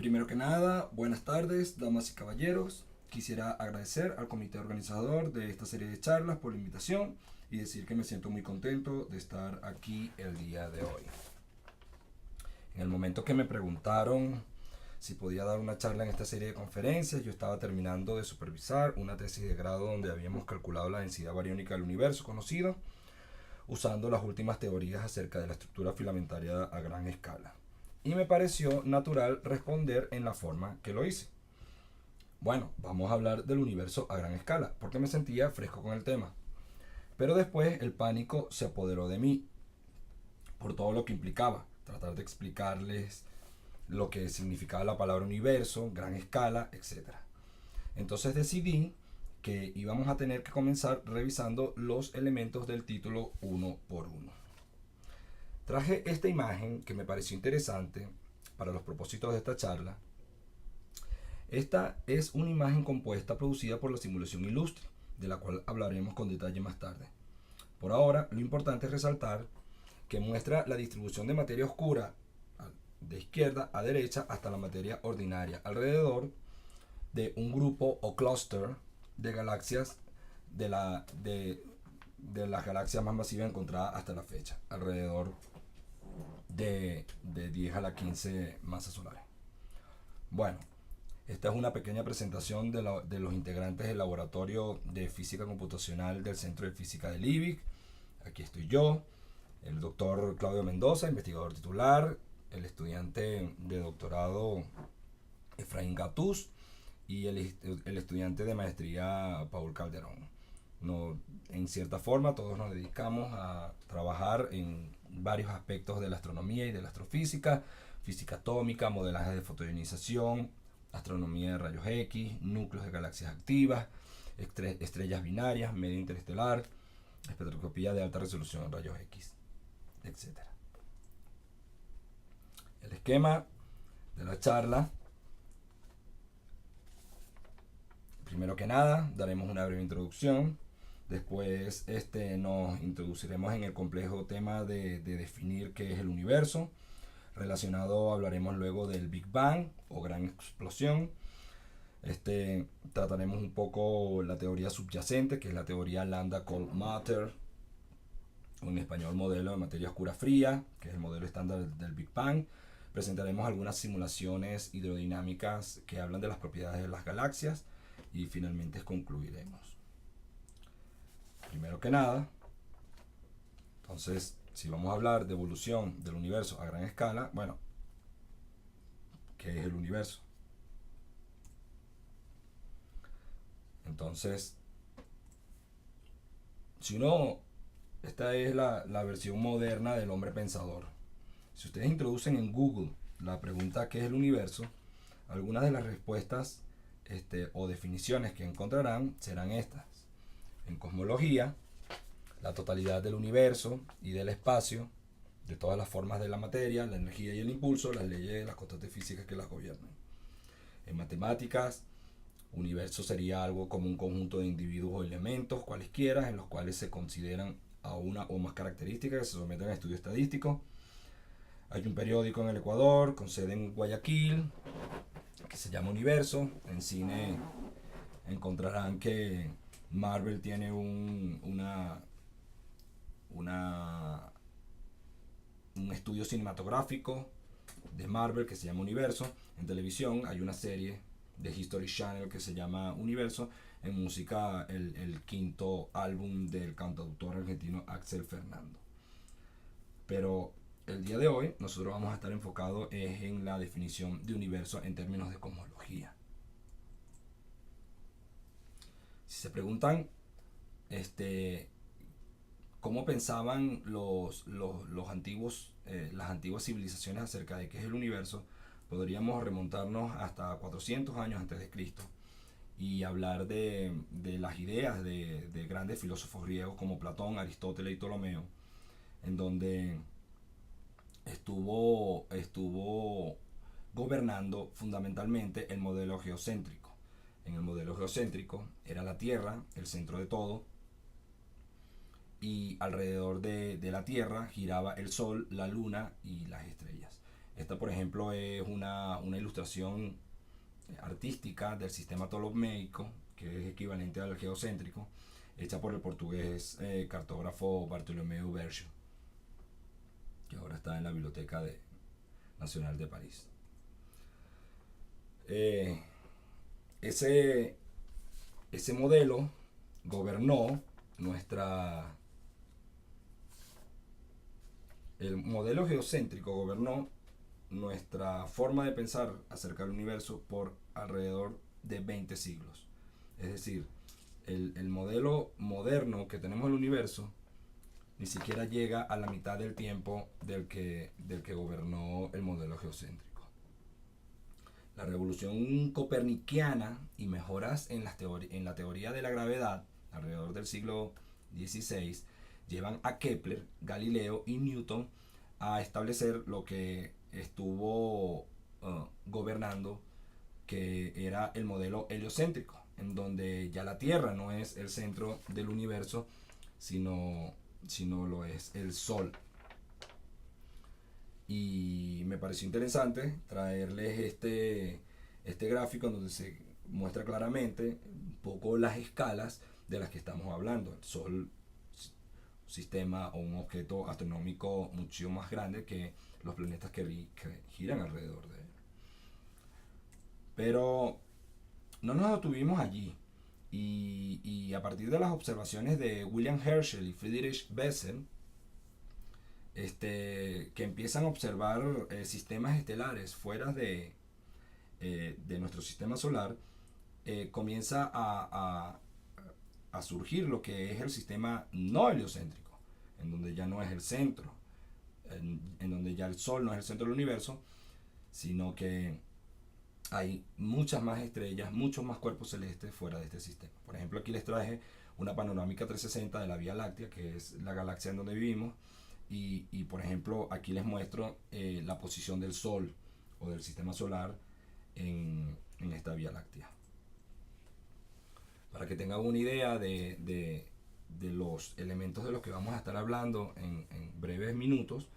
Primero que nada, buenas tardes, damas y caballeros. Quisiera agradecer al comité organizador de esta serie de charlas por la invitación y decir que me siento muy contento de estar aquí el día de hoy. En el momento que me preguntaron si podía dar una charla en esta serie de conferencias, yo estaba terminando de supervisar una tesis de grado donde habíamos calculado la densidad bariónica del universo conocido usando las últimas teorías acerca de la estructura filamentaria a gran escala. Y me pareció natural responder en la forma que lo hice. Bueno, vamos a hablar del universo a gran escala, porque me sentía fresco con el tema. Pero después el pánico se apoderó de mí, por todo lo que implicaba, tratar de explicarles lo que significaba la palabra universo, gran escala, etc. Entonces decidí que íbamos a tener que comenzar revisando los elementos del título uno por uno. Traje esta imagen que me pareció interesante para los propósitos de esta charla. Esta es una imagen compuesta producida por la simulación ilustre, de la cual hablaremos con detalle más tarde. Por ahora, lo importante es resaltar que muestra la distribución de materia oscura de izquierda a derecha hasta la materia ordinaria, alrededor de un grupo o clúster de galaxias de las galaxias más masivas encontradas hasta la fecha, alrededor de 10 a la 15 masas solares. Bueno, esta es una pequeña presentación de los integrantes del laboratorio de física computacional del Centro de Física del IBIC. Aquí estoy yo, el doctor Claudio Mendoza, investigador titular, el estudiante de doctorado Efraín Gatús y el estudiante de maestría Paul Calderón. No, en cierta forma todos nos dedicamos a trabajar en varios aspectos de la astronomía y de la astrofísica, física atómica, modelaje de fotoionización, astronomía de rayos X, núcleos de galaxias activas, estrellas binarias, medio interestelar, espectroscopía de alta resolución en rayos X, etc. El esquema de la charla: primero que nada, daremos una breve introducción. Después nos introduciremos en el complejo tema de definir qué es el universo. Relacionado hablaremos luego del Big Bang o gran explosión. Trataremos un poco la teoría subyacente, que es la teoría Lambda Cold Matter, o en español modelo de materia oscura fría, que es el modelo estándar del Big Bang. Presentaremos algunas simulaciones hidrodinámicas que hablan de las propiedades de las galaxias y finalmente concluiremos. Primero que nada, entonces, si vamos a hablar de evolución del universo a gran escala, bueno, ¿qué es el universo? Entonces, si uno, esta es la versión moderna del hombre pensador. Si ustedes introducen en Google la pregunta ¿qué es el universo?, algunas de las respuestas o definiciones que encontrarán serán estas. En cosmología, la totalidad del universo y del espacio, de todas las formas de la materia, la energía y el impulso, las leyes y las constantes físicas que las gobiernan. En matemáticas, universo sería algo como un conjunto de individuos o elementos cualesquiera en los cuales se consideran a una o más características que se someten a estudio estadístico. Hay un periódico en el Ecuador con sede en Guayaquil que se llama Universo. En cine encontrarán que Marvel tiene un estudio cinematográfico de Marvel que se llama Universo. En televisión hay una serie de History Channel que se llama Universo. En música, el quinto álbum del cantautor argentino Axel Fernando. Pero el día de hoy nosotros vamos a estar enfocados en la definición de universo en términos de cosmología. Si se preguntan cómo pensaban los antiguos, las antiguas civilizaciones acerca de qué es el universo, podríamos remontarnos hasta 400 años antes de Cristo y hablar de las ideas de grandes filósofos griegos como Platón, Aristóteles y Ptolomeo, en donde estuvo gobernando fundamentalmente el modelo geocéntrico. En el modelo geocéntrico era la Tierra el centro de todo, y alrededor de la Tierra giraba el Sol, la Luna y las estrellas. Esta, por ejemplo, es una ilustración artística del sistema ptolomeico, que es equivalente al geocéntrico, hecha por el portugués cartógrafo Bartolomeu Bergio, que ahora está en la Biblioteca Nacional de París. Eh, ese, ese modelo gobernó nuestra... El modelo geocéntrico gobernó nuestra forma de pensar acerca del universo por alrededor de 20 siglos. Es decir, el modelo moderno que tenemos del universo ni siquiera llega a la mitad del tiempo del que gobernó el modelo geocéntrico. La revolución copernicana y mejoras en la teoría de la gravedad alrededor del siglo XVI llevan a Kepler, Galileo y Newton a establecer lo que estuvo gobernando, que era el modelo heliocéntrico, en donde ya la Tierra no es el centro del universo, sino lo es el Sol. Y me pareció interesante traerles este gráfico donde se muestra claramente un poco las escalas de las que estamos hablando. El Sol, un sistema o un objeto astronómico mucho más grande que los planetas que giran alrededor de él. Pero no nos detuvimos allí. Y a partir de las observaciones de William Herschel y Friedrich Bessel, que empiezan a observar sistemas estelares fuera de nuestro sistema solar, comienza a surgir lo que es el sistema no heliocéntrico, en donde ya no es el centro, en donde ya el Sol no es el centro del universo, sino que hay muchas más estrellas, muchos más cuerpos celestes fuera de este sistema. Por ejemplo, aquí les traje una panorámica 360 de la Vía Láctea, que es la galaxia en donde vivimos, y por ejemplo, aquí les muestro la posición del Sol o del sistema solar en esta Vía Láctea. Para que tengan una idea de los elementos de los que vamos a estar hablando en breves minutos,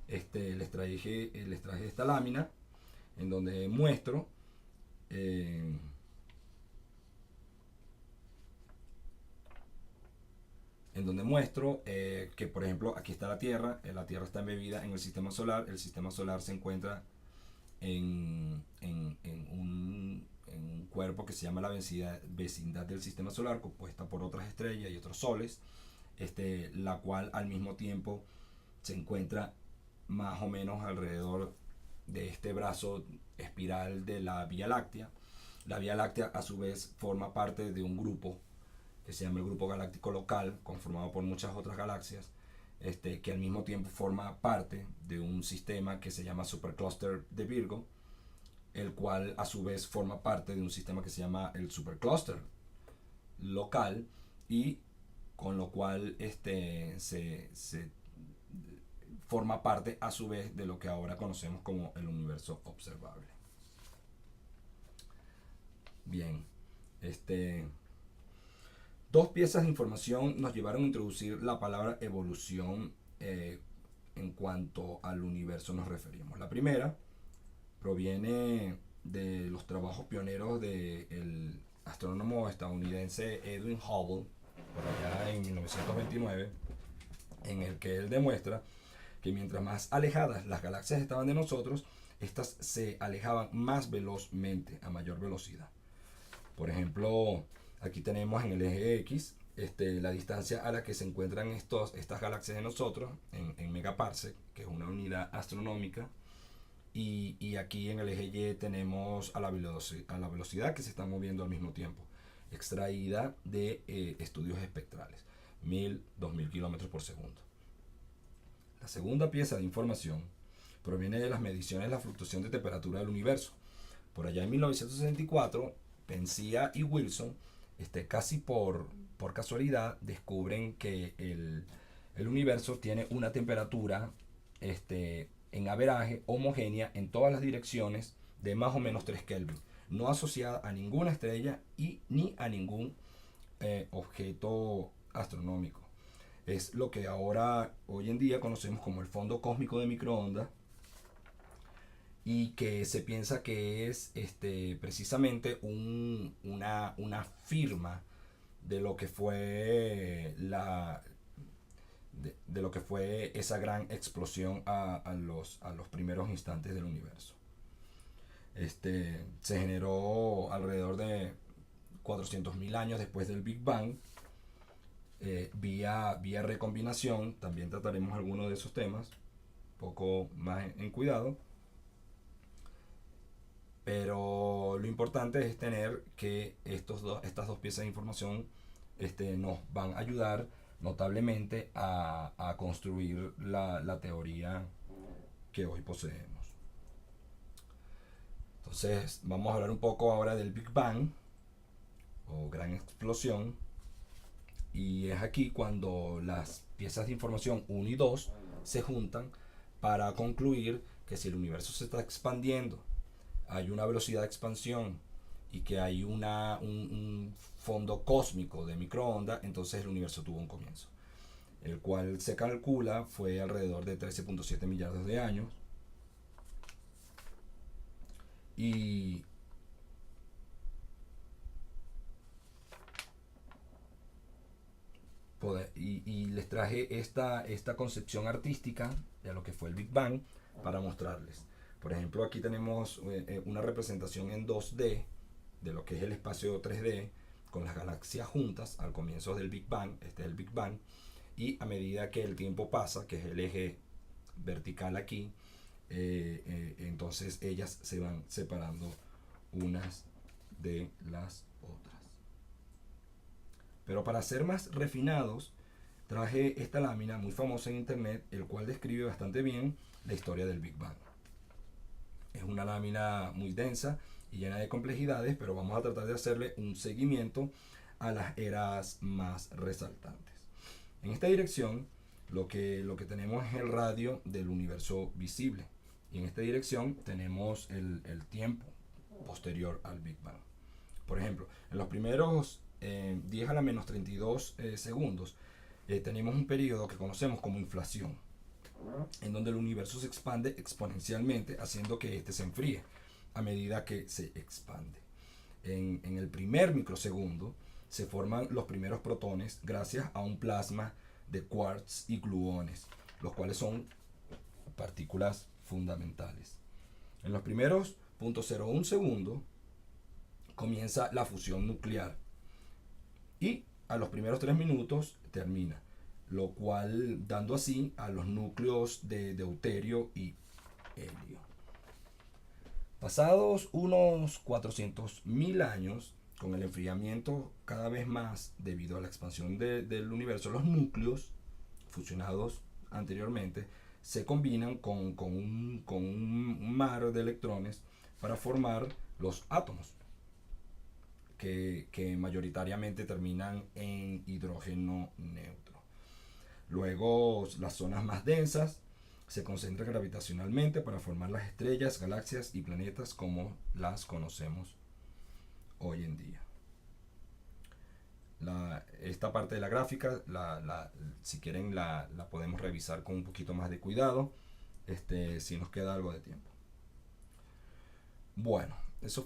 les traje esta lámina en donde muestro que, por ejemplo, aquí está la Tierra está embebida en el sistema solar se encuentra en un cuerpo que se llama la vecindad del sistema solar, compuesta por otras estrellas y otros soles, la cual al mismo tiempo se encuentra más o menos alrededor de este brazo espiral de la Vía Láctea. La Vía Láctea a su vez forma parte de un grupo que se llama el Grupo Galáctico Local, conformado por muchas otras galaxias, que al mismo tiempo forma parte de un sistema que se llama Supercluster de Virgo, el cual a su vez forma parte de un sistema que se llama el Supercluster Local, y con lo cual se forma parte a su vez de lo que ahora conocemos como el universo observable. Bien, dos piezas de información nos llevaron a introducir la palabra evolución en cuanto al universo nos referimos. La primera proviene de los trabajos pioneros del astrónomo estadounidense Edwin Hubble, por allá en 1929, en el que él demuestra que mientras más alejadas las galaxias estaban de nosotros, estas se alejaban más velozmente, a mayor velocidad. Por ejemplo, aquí tenemos en el eje X la distancia a la que se encuentran estas galaxias de nosotros en megaparsec, que es una unidad astronómica. Y aquí en el eje Y tenemos a la velocidad que se están moviendo al mismo tiempo, extraída de estudios espectrales, 1000, 2000 kilómetros por segundo. La segunda pieza de información proviene de las mediciones de la fluctuación de temperatura del universo. Por allá en 1964, Penzias y Wilson, casi por casualidad, descubren que el universo tiene una temperatura en averaje homogénea en todas las direcciones de más o menos 3 Kelvin, no asociada a ninguna estrella ni a ningún objeto astronómico. Es lo que hoy en día conocemos como el fondo cósmico de microondas, y que se piensa que es precisamente una firma de lo que fue de lo que fue esa gran explosión a los primeros instantes del universo. Se generó alrededor de 400.000 años después del Big Bang, vía recombinación. También trataremos algunos de esos temas, un poco más en cuidado. Pero lo importante es tener que estas dos piezas de información nos van a ayudar notablemente a construir la teoría que hoy poseemos. Entonces vamos a hablar un poco ahora del Big Bang o gran explosión, y es aquí cuando las piezas de información 1 y 2 se juntan para concluir que si el universo se está expandiendo, hay una velocidad de expansión y que hay un fondo cósmico de microondas, entonces el universo tuvo un comienzo, el cual se calcula fue alrededor de 13.7 millardos de años. Y les traje esta concepción artística de lo que fue el Big Bang para mostrarles. Por ejemplo, aquí tenemos una representación en 2D de lo que es el espacio 3D con las galaxias juntas al comienzo del Big Bang. Este es el Big Bang. Y a medida que el tiempo pasa, que es el eje vertical aquí, entonces ellas se van separando unas de las otras. Pero para ser más refinados, traje esta lámina muy famosa en internet, el cual describe bastante bien la historia del Big Bang. Es una lámina muy densa y llena de complejidades, pero vamos a tratar de hacerle un seguimiento a las eras más resaltantes. En esta dirección, lo que tenemos es el radio del universo visible. Y en esta dirección tenemos el tiempo posterior al Big Bang. Por ejemplo, en los primeros 10 a la menos 32 segundos, tenemos un periodo que conocemos como inflación, en donde el universo se expande exponencialmente, haciendo que éste se enfríe a medida que se expande. En el primer microsegundo se forman los primeros protones gracias a un plasma de quarks y gluones, los cuales son partículas fundamentales. En los primeros 0.01 segundos comienza la fusión nuclear y a los primeros 3 minutos termina, lo cual dando así a los núcleos de deuterio y helio. Pasados unos 400.000 años, con el enfriamiento cada vez más debido a la expansión del universo, los núcleos fusionados anteriormente se combinan con un mar de electrones para formar los átomos, que mayoritariamente terminan en hidrógeno neutro. Luego las zonas más densas se concentran gravitacionalmente para formar las estrellas, galaxias y planetas como las conocemos hoy en día. Esta parte de la gráfica, si quieren, la podemos revisar con un poquito más de cuidado, si nos queda algo de tiempo. Bueno, esto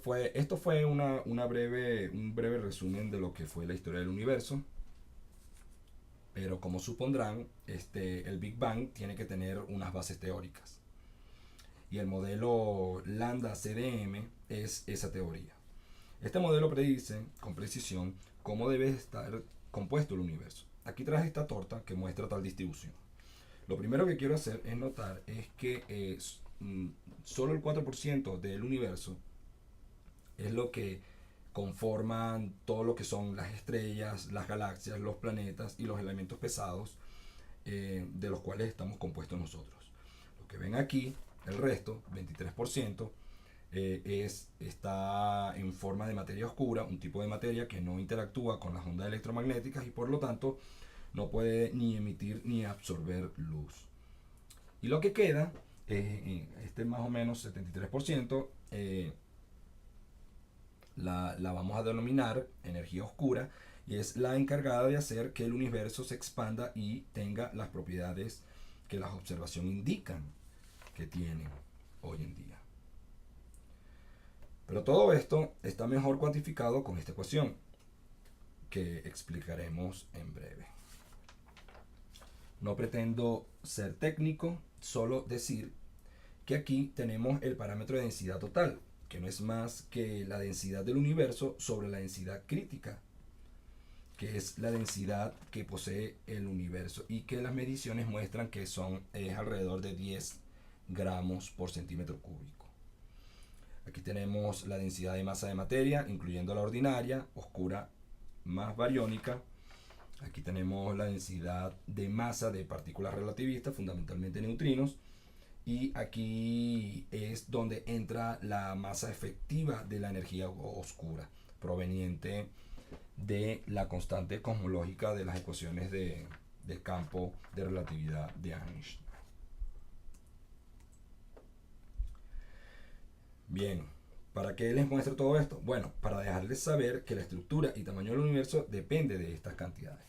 fue un breve resumen de lo que fue la historia del universo. Pero como supondrán, el Big Bang tiene que tener unas bases teóricas. Y el modelo Lambda-CDM es esa teoría. Este modelo predice con precisión cómo debe estar compuesto el universo. Aquí traje esta torta que muestra tal distribución. Lo primero que quiero hacer es notar es que solo el 4% del universo es lo que conforman todo lo que son las estrellas, las galaxias, los planetas y los elementos pesados de los cuales estamos compuestos nosotros. Lo que ven aquí, el resto, 23%, está en forma de materia oscura, un tipo de materia que no interactúa con las ondas electromagnéticas y por lo tanto no puede ni emitir ni absorber luz. Y lo que queda, más o menos 73%, la vamos a denominar energía oscura, y es la encargada de hacer que el universo se expanda y tenga las propiedades que las observaciones indican que tiene hoy en día. Pero todo esto está mejor cuantificado con esta ecuación que explicaremos en breve. No pretendo ser técnico, solo decir que aquí tenemos el parámetro de densidad total, que no es más que la densidad del universo sobre la densidad crítica, que es la densidad que posee el universo y que las mediciones muestran que es alrededor de 10 gramos por centímetro cúbico. Aquí tenemos la densidad de masa de materia, incluyendo la ordinaria, oscura más bariónica. Aquí tenemos la densidad de masa de partículas relativistas, fundamentalmente neutrinos. Y aquí es donde entra la masa efectiva de la energía oscura, proveniente de la constante cosmológica de las ecuaciones de campo de relatividad de Einstein. Bien, ¿para qué les muestro todo esto? Bueno, para dejarles saber que la estructura y tamaño del universo depende de estas cantidades.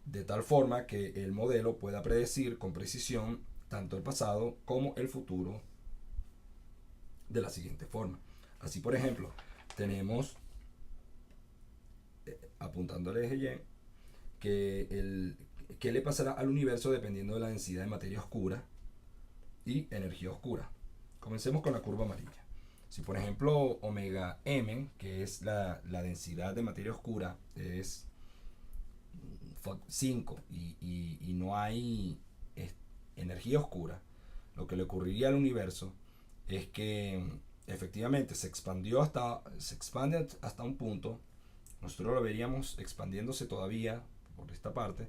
De tal forma que el modelo pueda predecir con precisión tanto el pasado como el futuro de la siguiente forma. Así, por ejemplo, tenemos, apuntando al eje Y, qué le pasará al universo dependiendo de la densidad de materia oscura y energía oscura. Comencemos con la curva amarilla. Si por ejemplo omega m, que es la densidad de materia oscura, es 5 y no hay energía oscura, lo que le ocurriría al universo es que efectivamente se expande hasta un punto. Nosotros lo veríamos expandiéndose todavía por esta parte,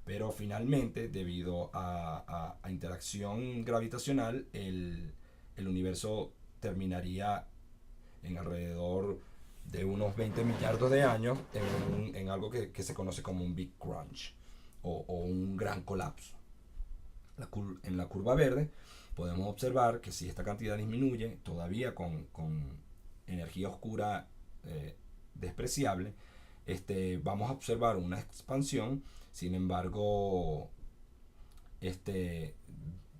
pero finalmente, debido a interacción gravitacional, el universo terminaría en alrededor de unos 20 millardos de años en algo que se conoce como un Big Crunch o un gran colapso. En la curva verde podemos observar que si esta cantidad disminuye todavía con energía oscura despreciable, vamos a observar una expansión. Sin embargo,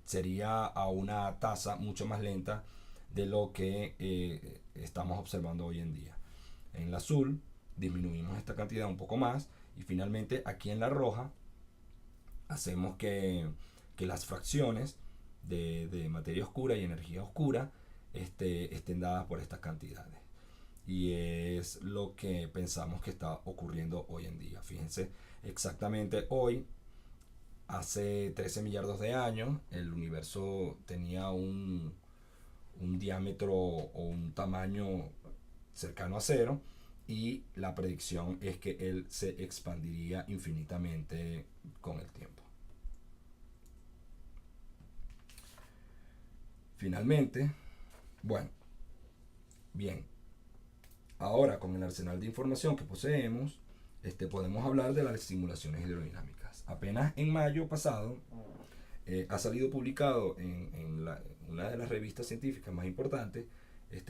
sería a una tasa mucho más lenta de lo que estamos observando hoy en día. En el azul disminuimos esta cantidad un poco más y finalmente aquí en la roja hacemos que las fracciones de materia oscura y energía oscura estén dadas por estas cantidades. Y es lo que pensamos que está ocurriendo hoy en día. Fíjense, exactamente hoy, hace 13 millardos de años, el universo tenía un diámetro o un tamaño cercano a cero, y la predicción es que él se expandiría infinitamente con el tiempo. Finalmente, bueno, bien, ahora con el arsenal de información que poseemos, podemos hablar de las simulaciones hidrodinámicas. Apenas en mayo pasado ha salido publicado en una de las revistas científicas más importantes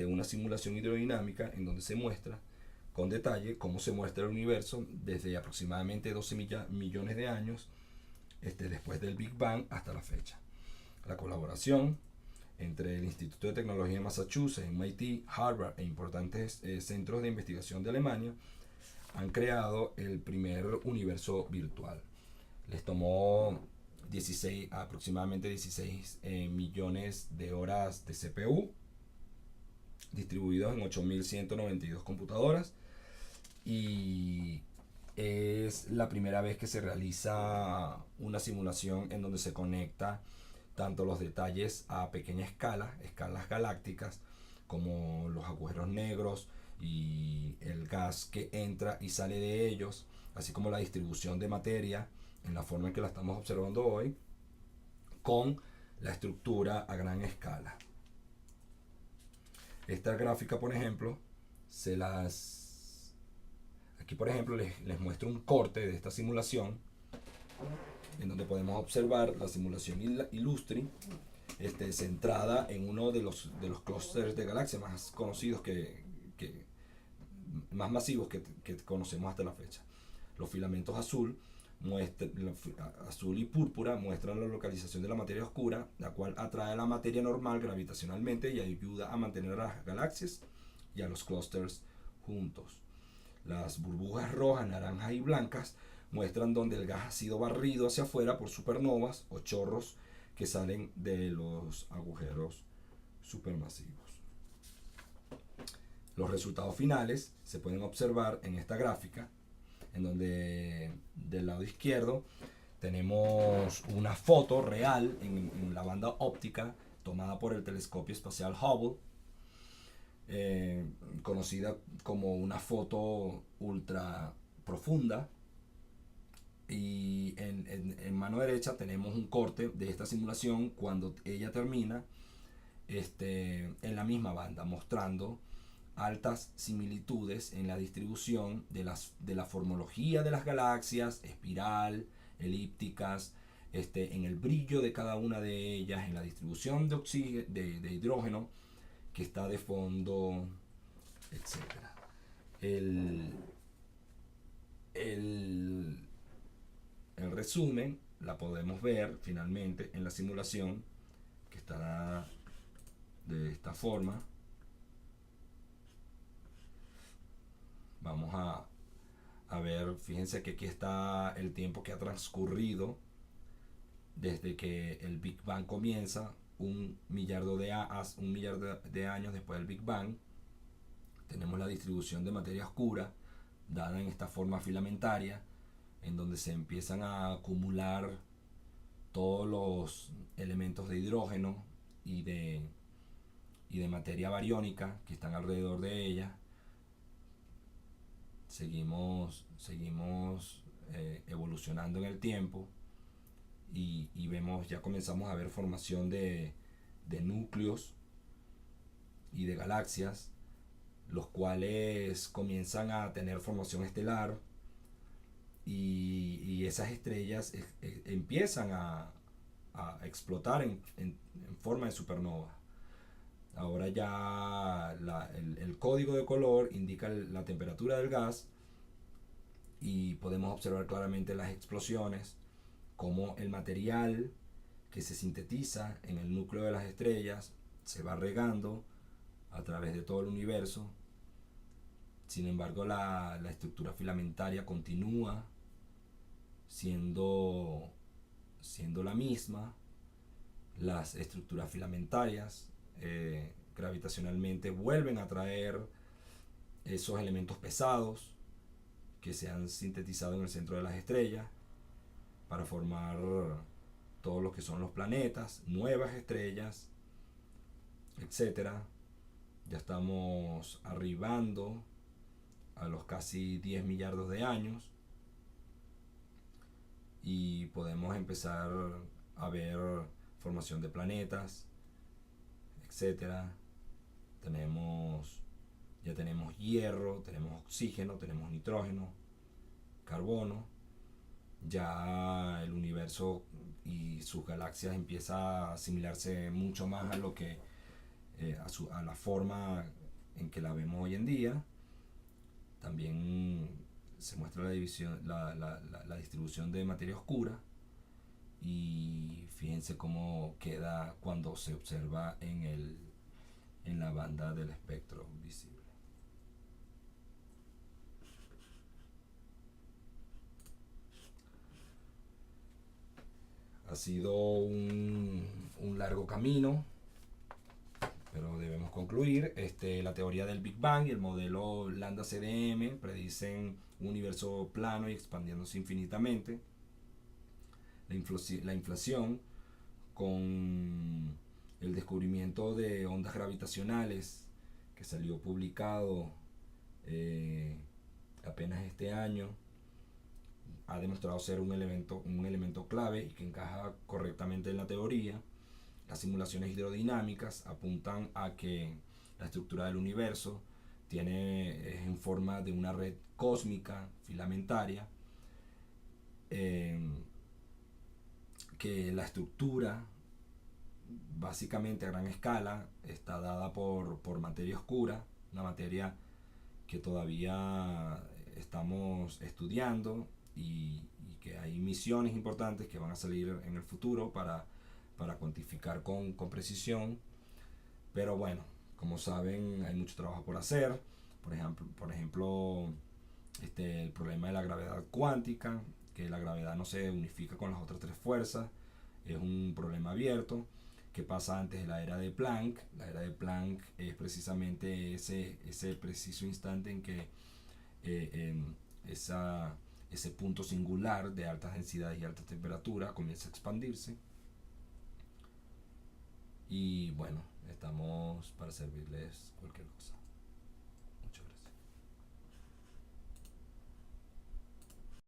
una simulación hidrodinámica en donde se muestra con detalle cómo se muestra el universo desde aproximadamente 12 millones de años después del Big Bang hasta la fecha. La colaboración entre el Instituto de Tecnología de Massachusetts, MIT, Harvard e importantes centros de investigación de Alemania han creado el primer universo virtual. Les tomó aproximadamente 16 millones de horas de CPU distribuidos en 8.192 computadoras, y es la primera vez que se realiza una simulación en donde se conecta tanto los detalles a pequeña escalas galácticas, como los agujeros negros y el gas que entra y sale de ellos, así como la distribución de materia en la forma en que la estamos observando hoy, con la estructura a gran escala. Esta gráfica, por ejemplo, aquí por ejemplo les muestro un corte de esta simulación en donde podemos observar la simulación Illustri, centrada en uno de los clústeres de galaxias más conocidos más masivos que conocemos hasta la fecha. Los filamentos azul azul y púrpura muestran la localización de la materia oscura, la cual atrae a la materia normal gravitacionalmente y ayuda a mantener a las galaxias y a los clústeres juntos. Las burbujas rojas, naranjas y blancas muestran donde el gas ha sido barrido hacia afuera por supernovas o chorros que salen de los agujeros supermasivos. Los resultados finales se pueden observar en esta gráfica, en donde del lado izquierdo tenemos una foto real en la banda óptica tomada por el telescopio espacial Hubble, conocida como una foto ultra profunda. Y en mano derecha tenemos un corte de esta simulación cuando ella termina, en la misma banda, mostrando altas similitudes en la distribución de la formología de las galaxias, espiral, elípticas, en el brillo de cada una de ellas, en la distribución de hidrógeno que está de fondo, etc. El resumen la podemos ver finalmente en la simulación, que está de esta forma. Vamos a ver, fíjense que aquí está el tiempo que ha transcurrido desde que el Big Bang comienza, un millardo de años después del Big Bang. Tenemos la distribución de materia oscura dada en esta forma filamentaria, en donde se empiezan a acumular todos los elementos de hidrógeno y de materia bariónica que están alrededor de ella. Seguimos evolucionando en el tiempo y vemos, ya comenzamos a ver formación de núcleos y de galaxias, los cuales comienzan a tener formación estelar, y esas estrellas empiezan a explotar en forma de supernova. Ahora ya el código de color indica la temperatura del gas y podemos observar claramente las explosiones, como el material que se sintetiza en el núcleo de las estrellas se va regando a través de todo el universo. Sin embargo, la estructura filamentaria continúa siendo la misma. Las estructuras filamentarias gravitacionalmente vuelven a atraer esos elementos pesados que se han sintetizado en el centro de las estrellas para formar todos los que son los planetas, nuevas estrellas, etcétera. Ya estamos arribando a los casi 10 millardos de años y podemos empezar a ver formación de planetas, etcétera. Ya tenemos hierro, tenemos oxígeno, tenemos nitrógeno, carbono. Ya el universo y sus galaxias empieza a asimilarse mucho más a lo que a la forma en que la vemos hoy en día. También se muestra la distribución de materia oscura, y fíjense cómo queda cuando se observa en la banda del espectro visible. Ha sido un largo camino, pero debemos concluir. La teoría del Big Bang y el modelo Lambda CDM predicen un universo plano y expandiéndose infinitamente. La inflación, con el descubrimiento de ondas gravitacionales que salió publicado apenas este año, ha demostrado ser un elemento clave y que encaja correctamente en la teoría. Las simulaciones hidrodinámicas apuntan a que la estructura del universo es en forma de una red cósmica filamentaria, que la estructura básicamente a gran escala está dada por materia oscura, una materia que todavía estamos estudiando y que hay misiones importantes que van a salir en el futuro para cuantificar con precisión. Pero bueno, como saben, hay mucho trabajo por hacer. Por ejemplo, el problema de la gravedad cuántica, que la gravedad no se unifica con las otras tres fuerzas, es un problema abierto. ¿Qué pasa antes de la era de Planck? La era de Planck es precisamente ese preciso instante en que ese punto singular de altas densidades y alta temperatura comienza a expandirse. Y bueno, estamos para servirles cualquier cosa.